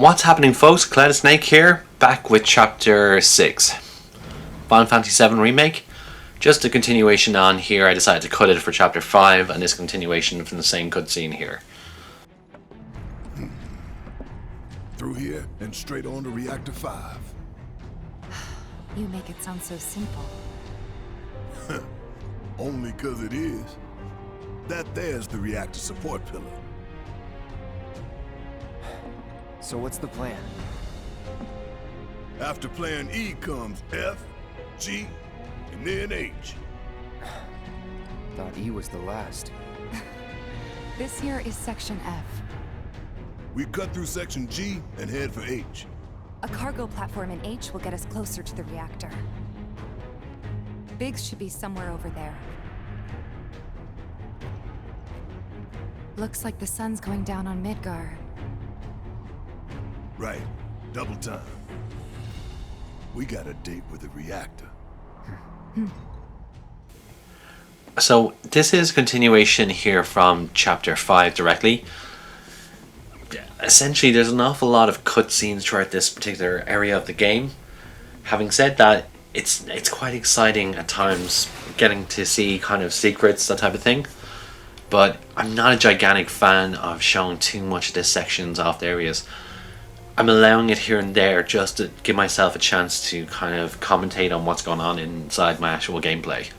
What's happening, folks? Cloud Snake here, back with Chapter 6. Final Fantasy VII Remake. Just a continuation on here. I decided to cut it for Chapter 5, and this continuation from the same cutscene here. Through here and straight on to Reactor 5. You make it sound so simple. Only 'cause it is. That there's the reactor support pillar. So what's the plan? After plan E comes F, G, and then H. Thought E was the last. This here is Section F. We cut through section G and head for H. A cargo platform in H will get us closer to the reactor. Biggs should be somewhere over there. Looks like the sun's going down on Midgar. Right. Double time. We got a date with the reactor. So this is a continuation here from Chapter 5 directly. Essentially, there's an awful lot of cutscenes throughout this particular area of the game. Having said that, it's quite exciting at times, getting to see kind of secrets, that type of thing. But I'm not a gigantic fan of showing too much of the sections off the areas. I'm allowing it here and there just to give myself a chance to kind of commentate on what's going on inside my actual gameplay.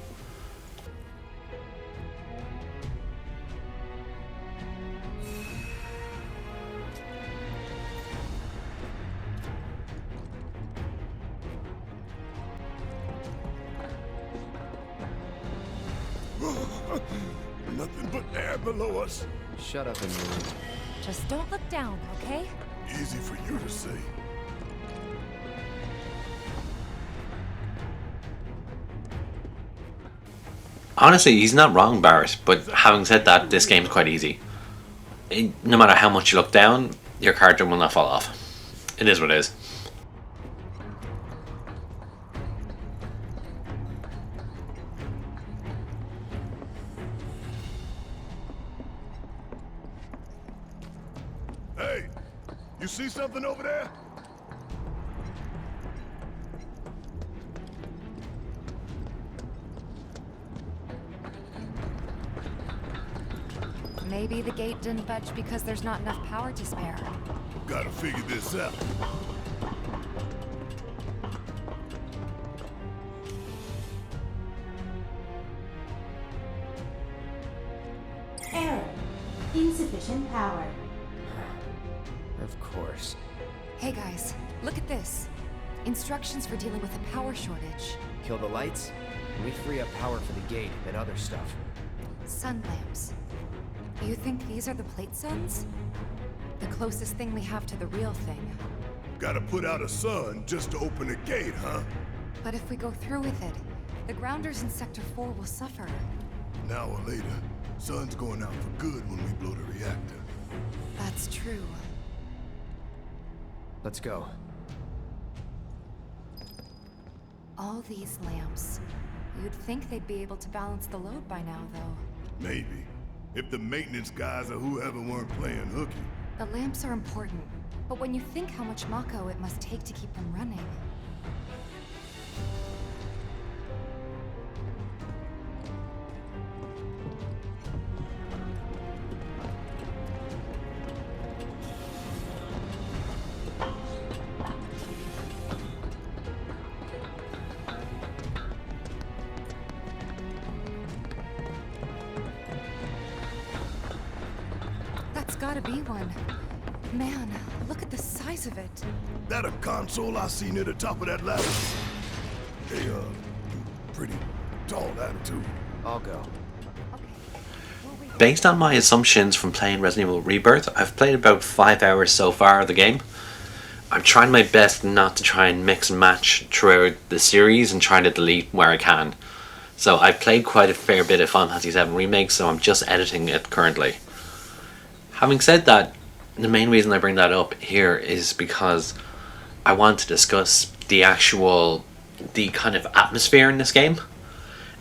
Nothing but air below us. Shut up and move. Just don't look down, okay? Easy for you to say. Honestly, he's not wrong, Barrett, but having said that, this game's quite easy. No matter how much you look down, your character will not fall off. It is what it is. Hey, you see something over there? Maybe the gate didn't budge because there's not enough power to spare. Gotta figure this out. Error. Insufficient power. Of course. Hey guys, look at this. Instructions for dealing with a power shortage. Kill the lights, and we free up power for the gate and other stuff. Sun lamps. You think these are the plate suns? The closest thing we have to the real thing. Gotta put out a sun just to open the gate, huh? But if we go through with it, the grounders in Sector 4 will suffer. An hour later, sun's going out for good when we blow the reactor. That's true. Let's go. All these lamps. You'd think they'd be able to balance the load by now, though. Maybe. If the maintenance guys or whoever weren't playing hooky. The lamps are important, but when you think how much Mako it must take to keep them running... That's gotta be one. Man, look at the size of it. That a console I see near the top of that ladder? Hey, pretty tall ladder too. I'll go. Okay. We'll wait. Based on my assumptions from playing Resident Evil Rebirth, I've played about 5 hours so far of the game. I'm trying my best not to try and mix and match throughout the series and trying to delete where I can. So I've played quite a fair bit of Final Fantasy VII Remake, so I'm just editing it currently. Having said that, the main reason I bring that up here is because I want to discuss the kind of atmosphere in this game.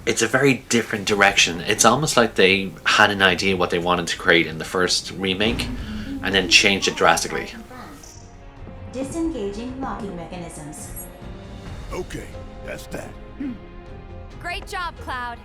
It's a very different direction. It's almost like they had an idea what they wanted to create in the first remake and then changed it drastically. Disengaging locking mechanisms. Okay, that's that. Great job, Cloud.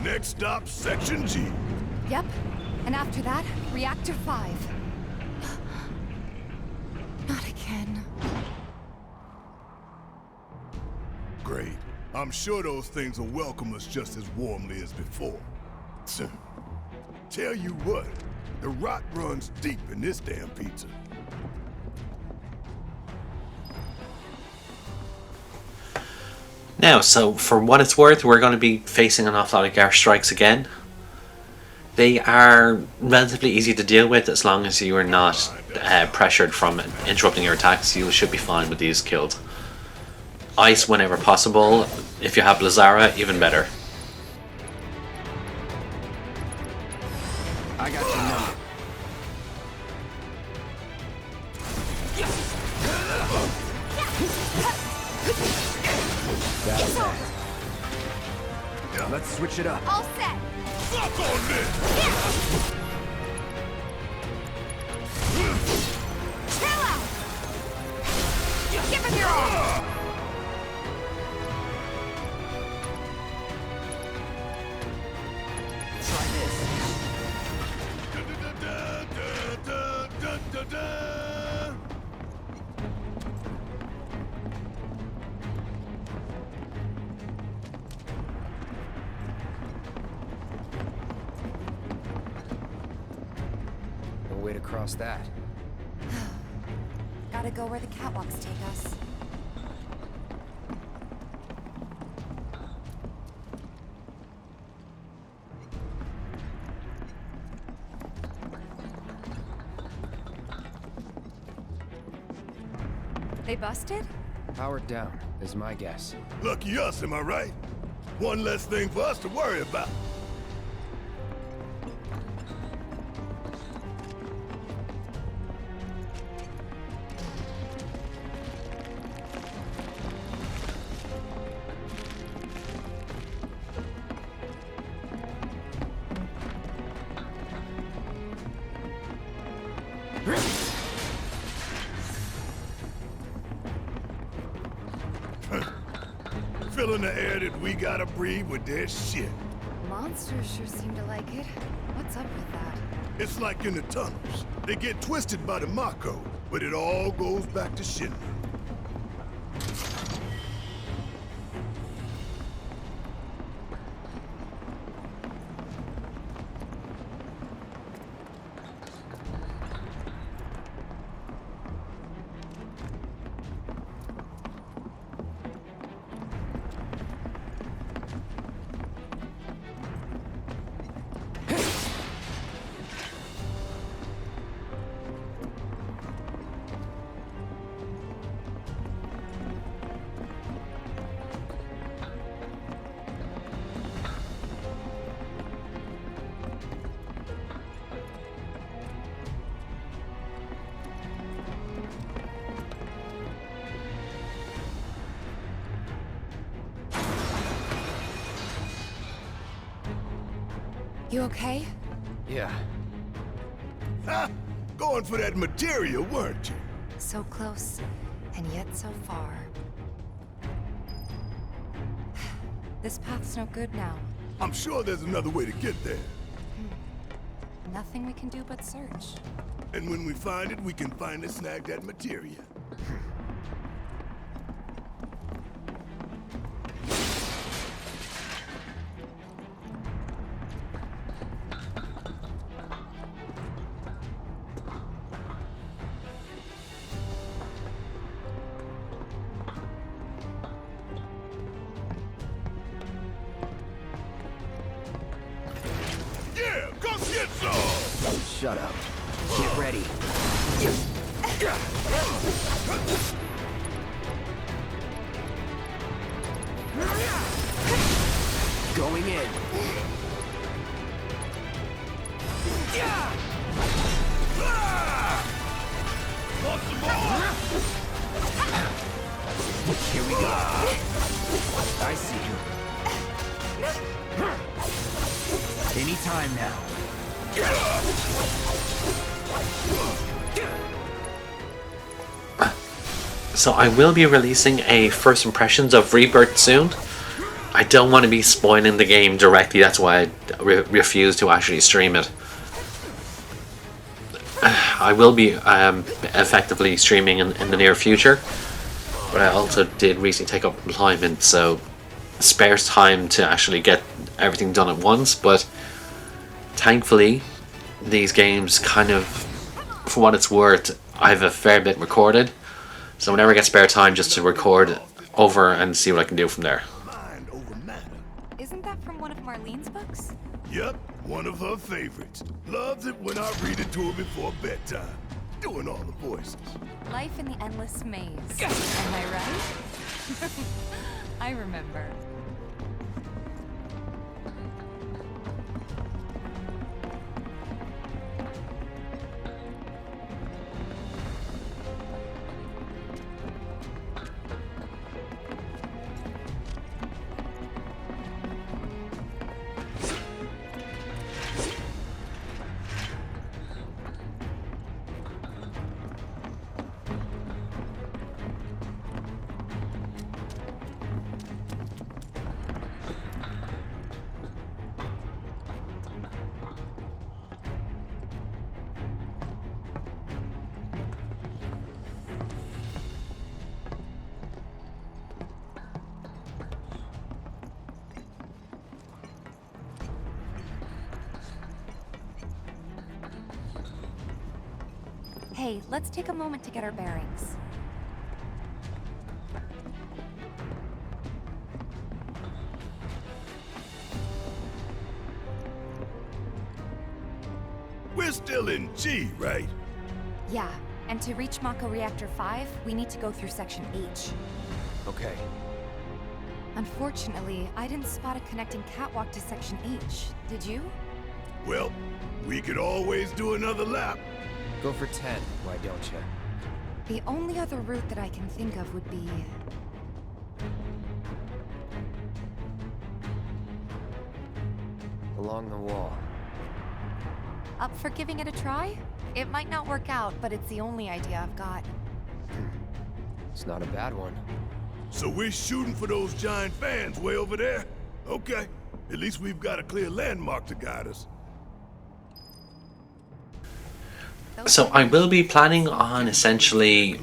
Next stop, Section G. Yep. And after that, Reactor 5. Not again. Great. I'm sure those things will welcome us just as warmly as before. Tell you what, the rot runs deep in this damn pizza. Now, so for what it's worth, we're going to be facing an awful lot of airstrikes again. They are relatively easy to deal with as long as you are not pressured from interrupting your attacks. You should be fine with these kills. Ice whenever possible. If you have Lazara, even better. I got you now. That's that. Let's switch it up. All set. Fuck on this! Chill out. Give him your all. Try this. No way to cross that. Gotta go where the catwalks take us. They busted? Powered down, is my guess. Lucky us, am I right? One less thing for us to worry about. Filling the air that we gotta breathe with their shit. Monsters sure seem to like it. What's up with that? It's like in the tunnels. They get twisted by the Mako, but it all goes back to Shinra. You okay? Yeah. Ha! Going for that material, weren't you? So close, and yet so far. This path's no good now. I'm sure there's another way to get there. Nothing we can do but search. And when we find it, we can finally snag that materia. Yeah, come get some! Shut up. Get ready. Go. Going in. Here we go. I see you. Anytime now. So I will be releasing a first impressions of Rebirth soon. I don't want to be spoiling the game directly, that's why I refuse to actually stream it. I will be effectively streaming in the near future, but I also did recently take up employment, so it spares time to actually get everything done at once. But thankfully, these games kind of, for what it's worth, I have a fair bit recorded, so whenever I get spare time, just to record over and see what I can do from there. Mind over matter. Isn't that from one of Marlene's books? Yep, one of her favorites. Loves it when I read it to her before bedtime. Doing all the voices. Life in the Endless Maze. Am I right? I remember. Hey, let's take a moment to get our bearings. We're still in G, right? Yeah, and to reach Mako Reactor 5, we need to go through Section H. Okay. Unfortunately, I didn't spot a connecting catwalk to Section H. Did you? Well, we could always do another lap. Go for 10, why don't you? The only other route that I can think of would be... Along the wall. Up for giving it a try? It might not work out, but it's the only idea I've got. It's not a bad one. So we're shooting for those giant fans way over there? Okay. At least we've got a clear landmark to guide us. So I will be planning on essentially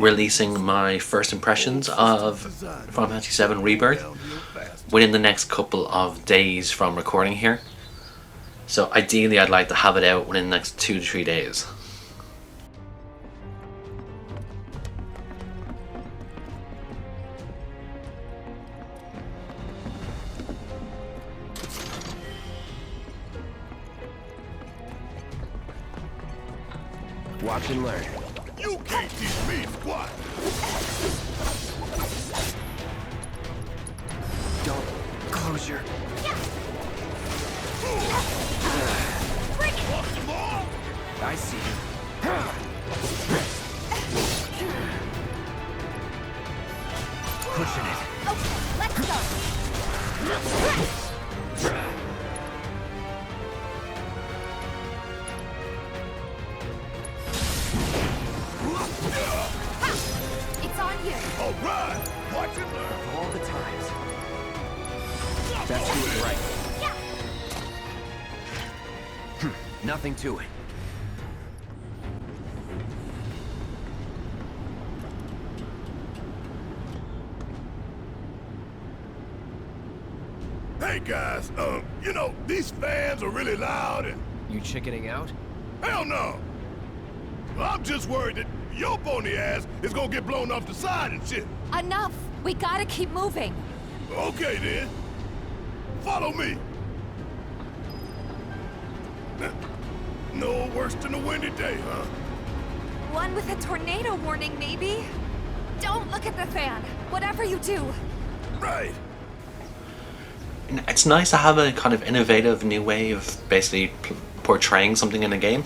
releasing my first impressions of Final Fantasy VII Rebirth within the next couple of days from recording here. So ideally I'd like to have it out within the next 2 to 3 days. Watch and learn. You can't teach me squat. Don't close your... I see you. Pushing it. Okay, let's go! It's on you! All right. Watch and learn. Of all the times. That's do it right. Nothing to it. Hey guys, you know, these fans are really loud and... You chickening out? Hell no! I'm just worried that your pony ass is gonna get blown off the side and shit. Enough! We gotta keep moving! Okay then. Follow me. No worse than a windy day, huh? One with a tornado warning, maybe? Don't look at the fan! Whatever you do! Right. it's nice to have a kind of innovative new way of basically portraying something in a game.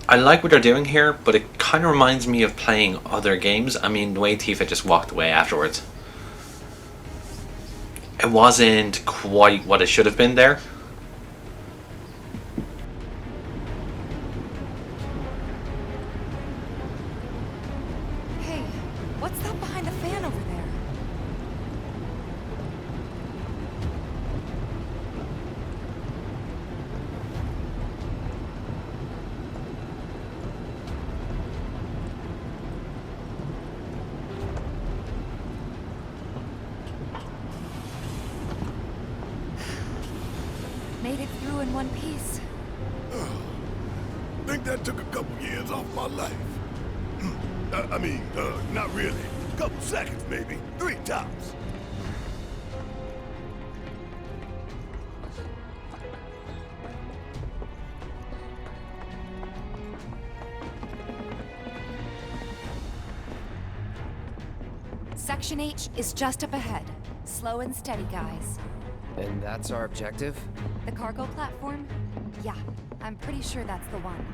I like what they're doing here, but it kind of reminds me of playing other games. I mean, the way Tifa just walked away afterwards. It wasn't quite what it should have been there. Hey, what's that behind the fan over there? Made it through in one piece. Think that took a couple years off my life. I mean, not really. A couple seconds, maybe. 3 tops. Section H is just up ahead. Slow and steady, guys. And that's our objective? The cargo platform? Yeah, I'm pretty sure that's the one.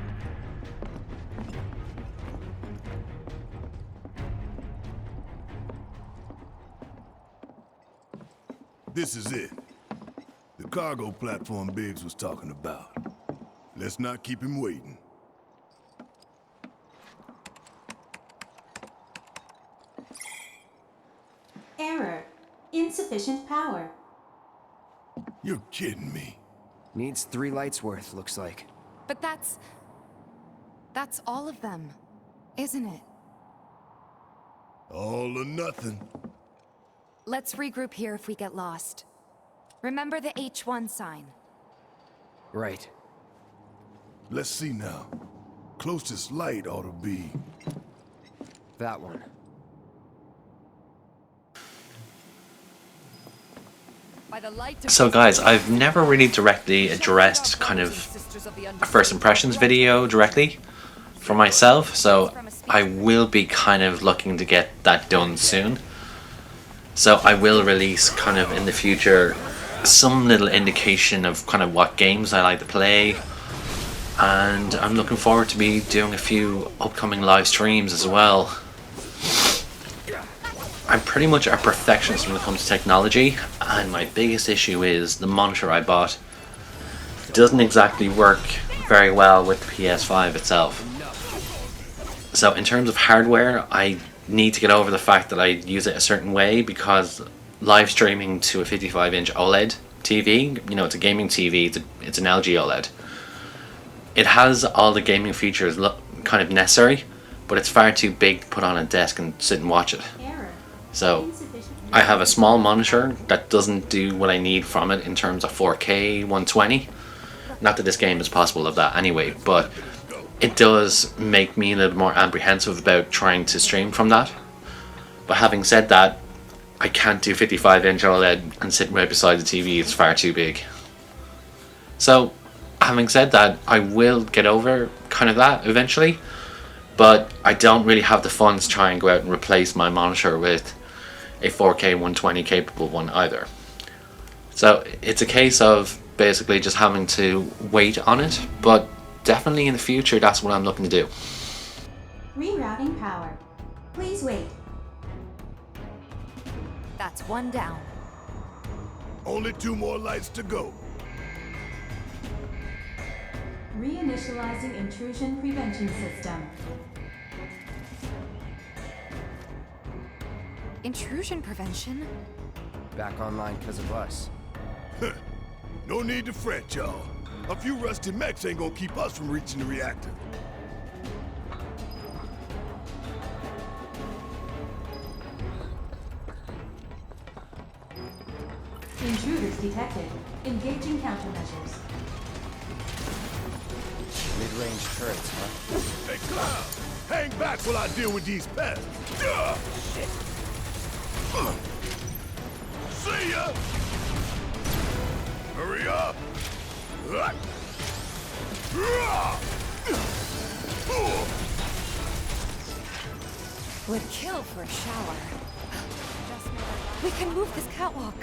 This is it. The cargo platform Biggs was talking about. Let's not keep him waiting. Error. Insufficient power. You're kidding me. Needs 3 lights worth, looks like. But that's all of them, isn't it? All or nothing. Let's regroup here if we get lost. Remember the H1 sign. Right. Let's see now. Closest light ought to be... That one. So guys, I've never really directly addressed kind of a first impressions video directly for myself, so I will be kind of looking to get that done soon. So I will release kind of in the future some little indication of kind of what games I like to play, and I'm looking forward to be doing a few upcoming live streams as well. I'm pretty much a perfectionist when it comes to technology, and my biggest issue is the monitor I bought doesn't exactly work very well with the PS5 itself. So in terms of hardware, I need to get over the fact that I use it a certain way, because live streaming to a 55-inch OLED TV, you know, it's a gaming TV, it's an LG OLED. It has all the gaming features kind of necessary, but it's far too big to put on a desk and sit and watch it. So I have a small monitor that doesn't do what I need from it in terms of 4K 120. Not that this game is possible of that anyway, but it does make me a little more apprehensive about trying to stream from that. But having said that, I can't do 55-inch OLED and sit right beside the TV, it's far too big. So having said that, I will get over kind of that eventually, but I don't really have the funds to try and go out and replace my monitor with a 4K 120 capable one either. So it's a case of basically just having to wait on it, but definitely in the future that's what I'm looking to do. Rerouting power. Please wait. That's one down. Only 2 more lights to go. Reinitializing intrusion prevention system. Intrusion prevention? Back online because of us. No need to fret, y'all. A few rusty mechs ain't gonna keep us from reaching the reactor. Intruders detected. Engaging countermeasures. Mid-range turrets, huh? Hey, Cloud! Hang back while I deal with these pests. Shit. See ya! Hurry up! Would kill for a shower. We can move this catwalk.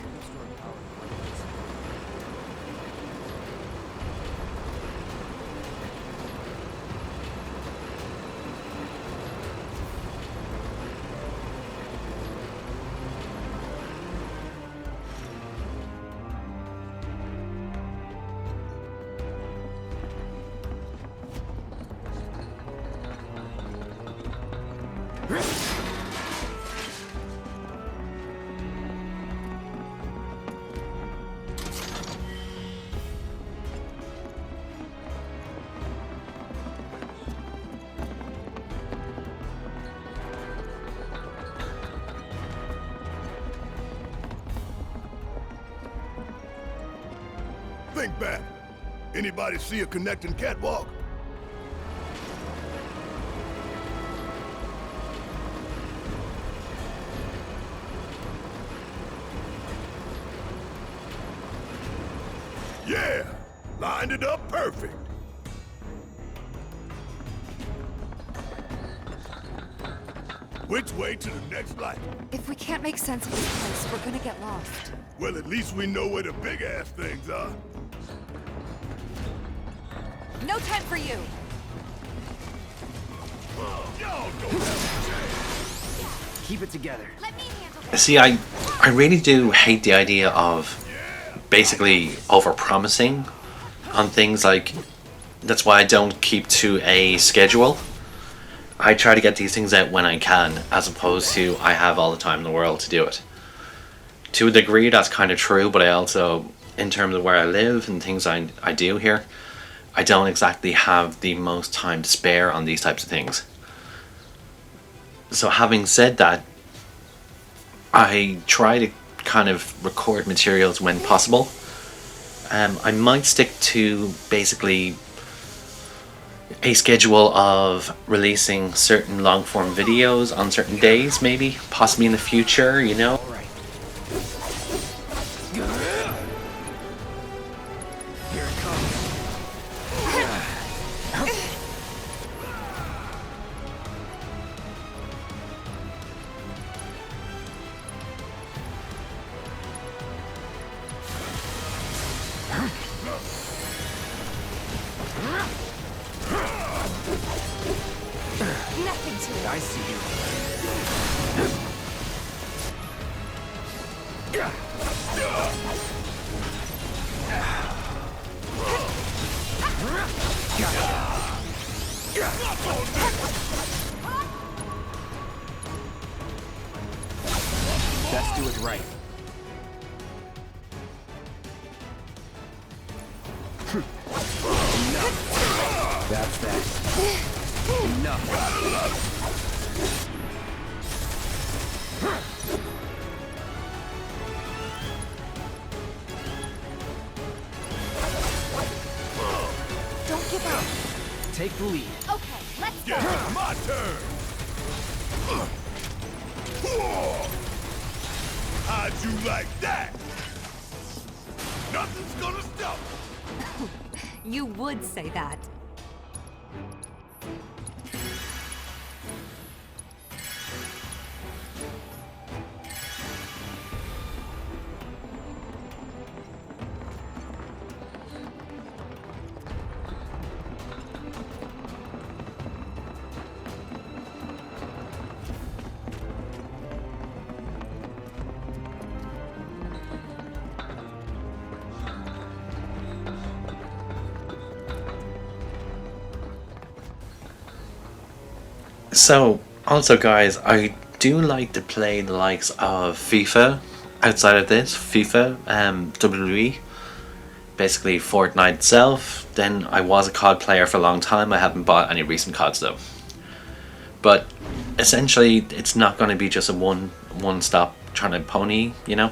think back. Anybody see a connecting catwalk? Yeah, lined it up perfect. Which way to the next light? If we can't make sense of this place, we're gonna get lost. Well, at least we know where the big-ass things are. No time for you! Y'all don't have a chance. Keep it together. Let me handle this. See, I really do hate the idea of basically over-promising on things. Like, that's why I don't keep to a schedule. I try to get these things out when I can, as opposed to I have all the time in the world to do it. To a degree, that's kind of true, but I also, in terms of where I live and things I do here, I don't exactly have the most time to spare on these types of things. So having said that, I try to kind of record materials when possible. I might stick to basically a schedule of releasing certain long form videos on certain days, maybe, possibly in the future, you know. All right. Here it comes. Nothing to it. I see you. Best do it right. Enough. That's that. Enough. Don't give up. Take the lead. Okay, let's go. Yeah, it's my turn. How'd you like that? Nothing's gonna stop. You would say that. So, also guys, I do like to play the likes of FIFA outside of this. FIFA, WWE, basically Fortnite itself. Then I was a COD player for a long time. I haven't bought any recent CODs though. But essentially, it's not going to be just a one-stop trying to pony, you know?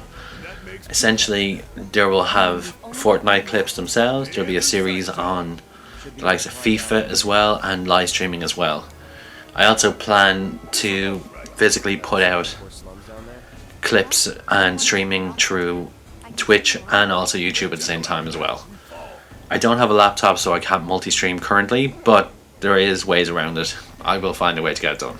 Essentially, there will have Fortnite clips themselves. There'll be a series on the likes of FIFA as well, and live streaming as well. I also plan to physically put out clips and streaming through Twitch and also YouTube at the same time as well. I don't have a laptop, so I can't multi-stream currently, but there is ways around it. I will find a way to get it done.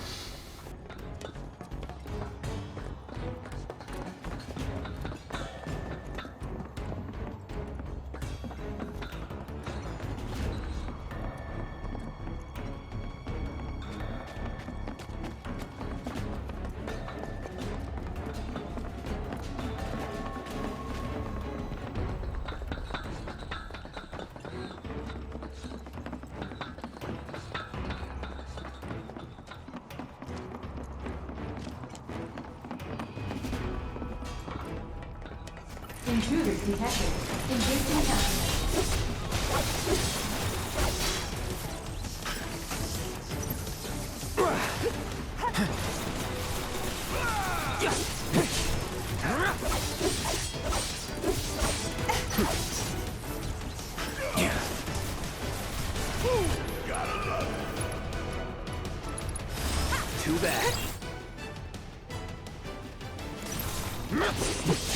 Intruders detected. Engaging countermeasures. do that.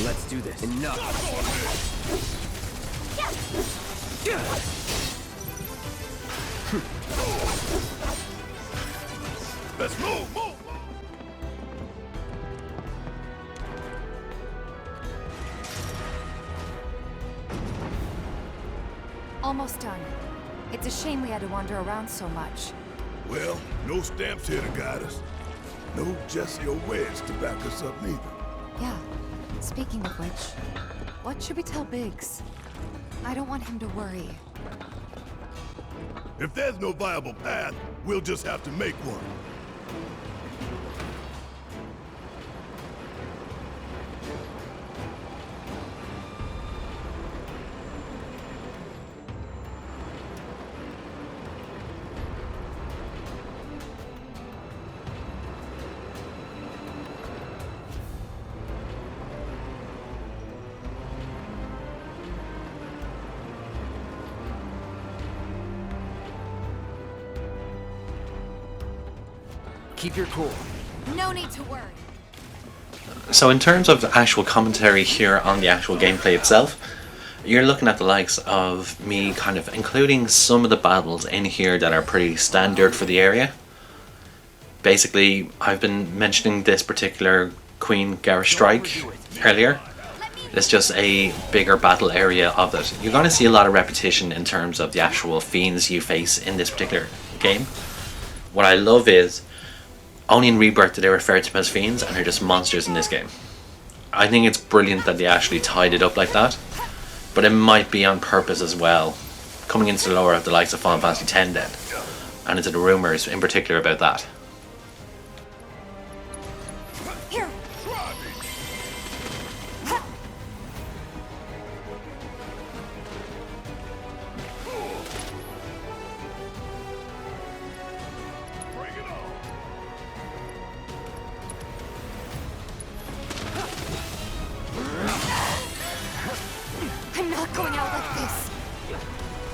Let's do this. Enough. Let's move, move! Almost done. It's a shame we had to wander around so much. Well, no stamps here to guide us. No Jesse or Wedge to back us up neither. Yeah. Speaking of which, what should we tell Biggs? I don't want him to worry. If there's no viable path, we'll just have to make one. Keep your cool. No need to worry. So in terms of the actual commentary here on the actual gameplay itself, you're looking at the likes of me kind of including some of the battles in here that are pretty standard for the area. Basically, I've been mentioning this particular Queen Garra Strike earlier. It's just a bigger battle area of it. You're going to see a lot of repetition in terms of the actual fiends you face in this particular game. What I love is only in Rebirth do they refer to them as fiends, and they're just monsters in this game. I think it's brilliant that they actually tied it up like that, but it might be on purpose as well, coming into the lore of the likes of Final Fantasy X then, and into the rumours in particular about that. Here. Bring it on! I'm not going out like this.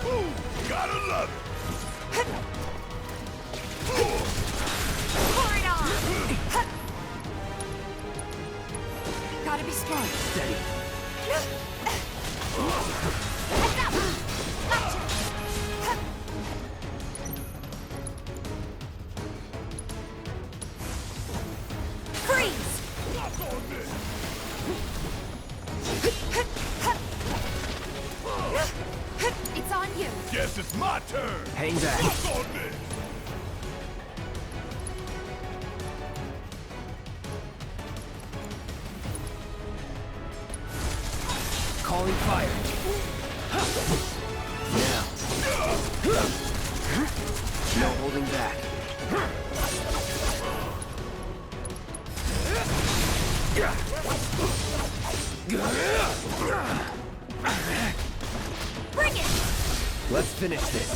Ooh, gotta love it! Pour it on. Gotta be strong. Steady. Freeze! Lock on this! It's on you. Guess it's my turn! Hang back. Lock on this! Calling fire. Now. No holding back. Bring it. Let's finish this.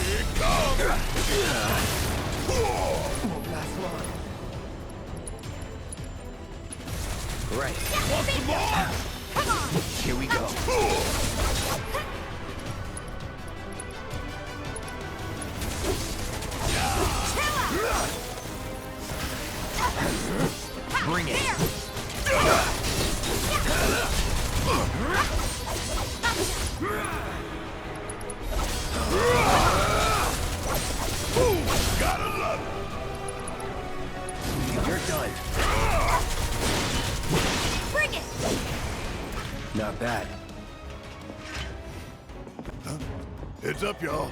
Here it comes! Won't last long. Right. Want some more? Come on. Here we go. Bring it. Ooh, gotta love it! You're done. Bring it. Not bad. Heads up, y'all.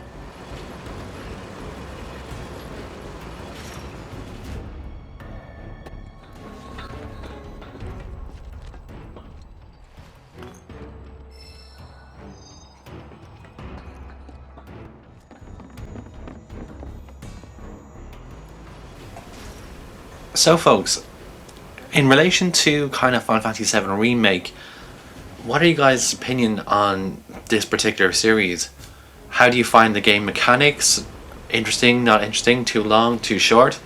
So folks, in relation to kind of Final Fantasy VII Remake, what are you guys' opinion on this particular series? How do you find the game mechanics? Interesting, not interesting, too long, too short?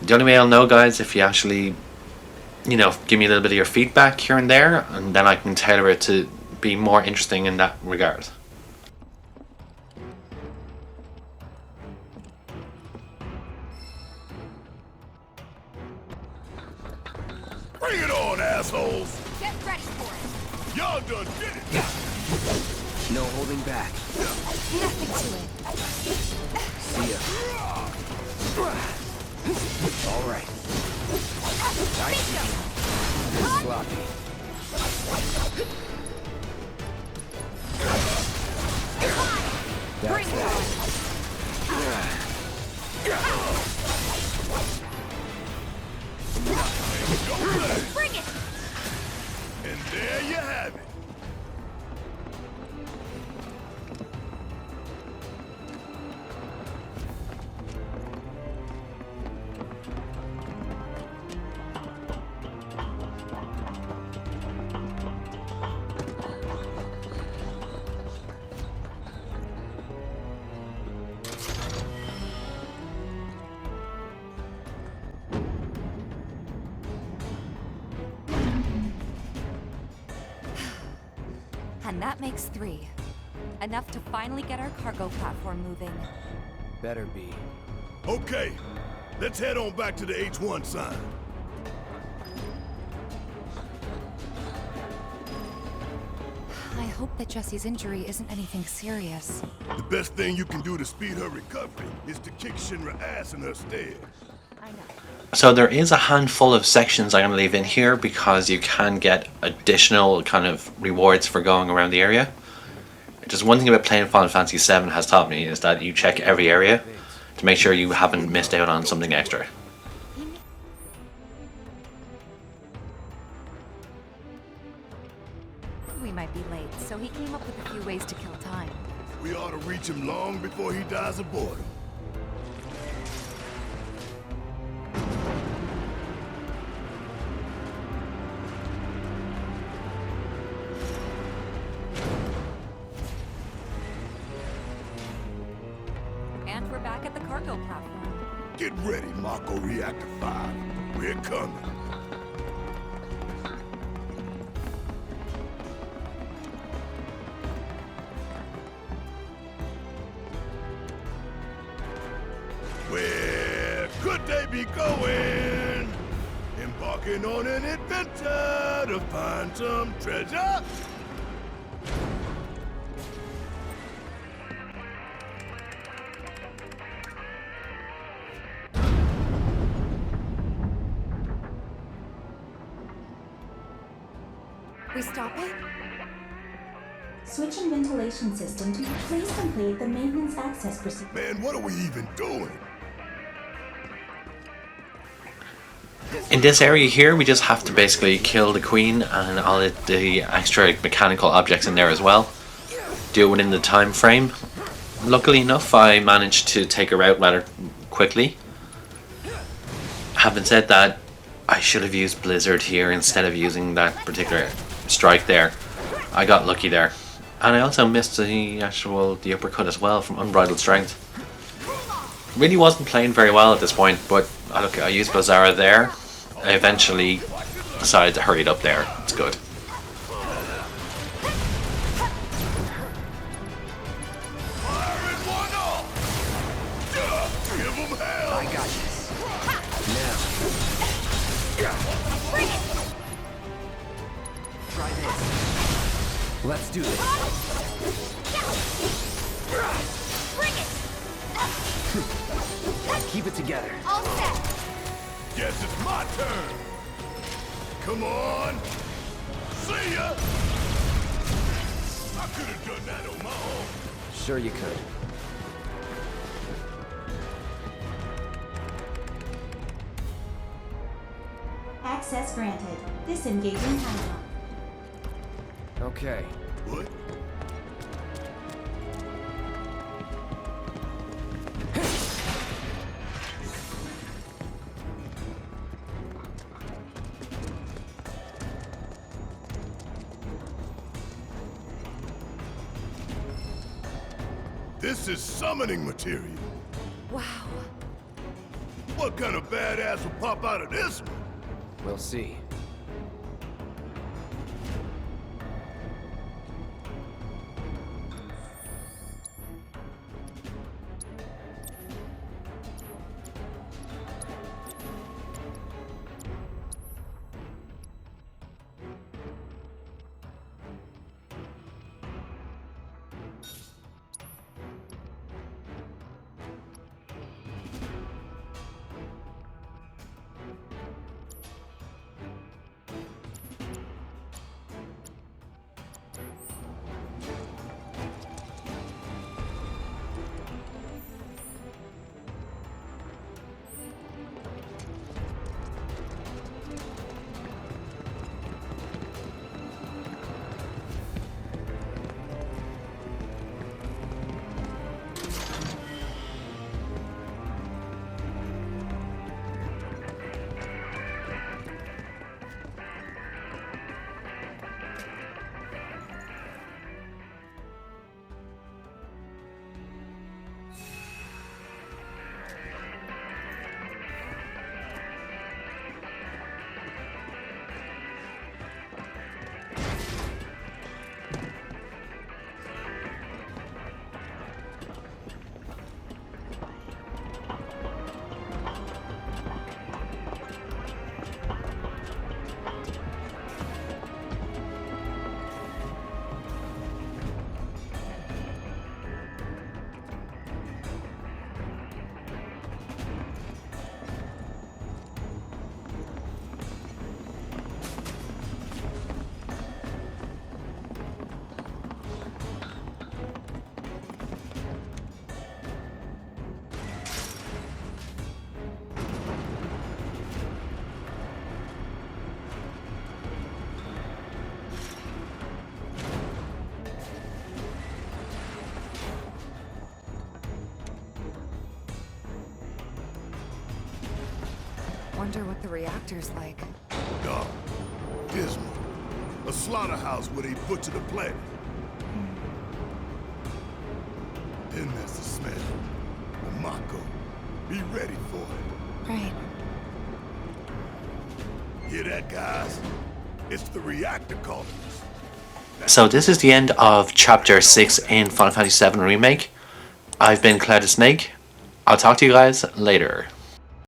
The only way I'll know, guys, if you actually, give me a little bit of your feedback here and there, and then I can tailor it to be more interesting in that regard. Bring it on, assholes! Get ready for it. Y'all done did it! No holding back. Nothing to it. See ya. All right. Nice. Sloppy. Bring it on. Bring it. And there you have it. And that makes 3. Enough to finally get our cargo platform moving. Better be. Okay, let's head on back to the H1 sign. I hope that Jessie's injury isn't anything serious. The best thing you can do to speed her recovery is to kick Shinra ass in her stead. I know. So there is a handful of sections I'm going to leave in here because you can get additional kind of rewards for going around the area. Just one thing about playing Final Fantasy VII has taught me is that you check every area to make sure you haven't missed out on something extra. We might be late, so he came up with a few ways to kill time. We ought to reach him long before he dies of boredom. And we're back at the cargo platform. Get ready, Mako Reactor 5. We're coming. Where could they be going? Embarking on an adventure to find some treasure? We stop it? Switching ventilation system to please complete the maintenance access procedure. Man, what are we even doing? In this area here, we just have to basically kill the queen and all the extra mechanical objects in there as well. Do it within the time frame. Luckily enough, I managed to take her out rather quickly. Having said that, I should have used Blizzard here instead of using that particular strike there. I got lucky there. And I also missed the uppercut as well from Unbridled Strength. Really wasn't playing very well at this point, but look, I used Bazara there. I eventually decided to hurry it up there. It's good. Firing one off! Give them hell! I got this. Now. Try this. Let's do this. Keep it together. All set. Guess it's my turn! Come on! See ya! I could have done that on my own. Sure you could. Access granted. Disengaging timeout. Okay. What? This is summoning material. Wow. What kind of badass will pop out of this one? We'll see. Wonder what the reactor's like. Dark, dismal. A slaughterhouse where they butcher the planet. Then there's the smell. The Mako. Be ready for it. Right. Hear that, guys? It's the reactor calling us. So this is the end of Chapter 6 in Final Fantasy VII Remake. I've been Clouded Snake. I'll talk to you guys later.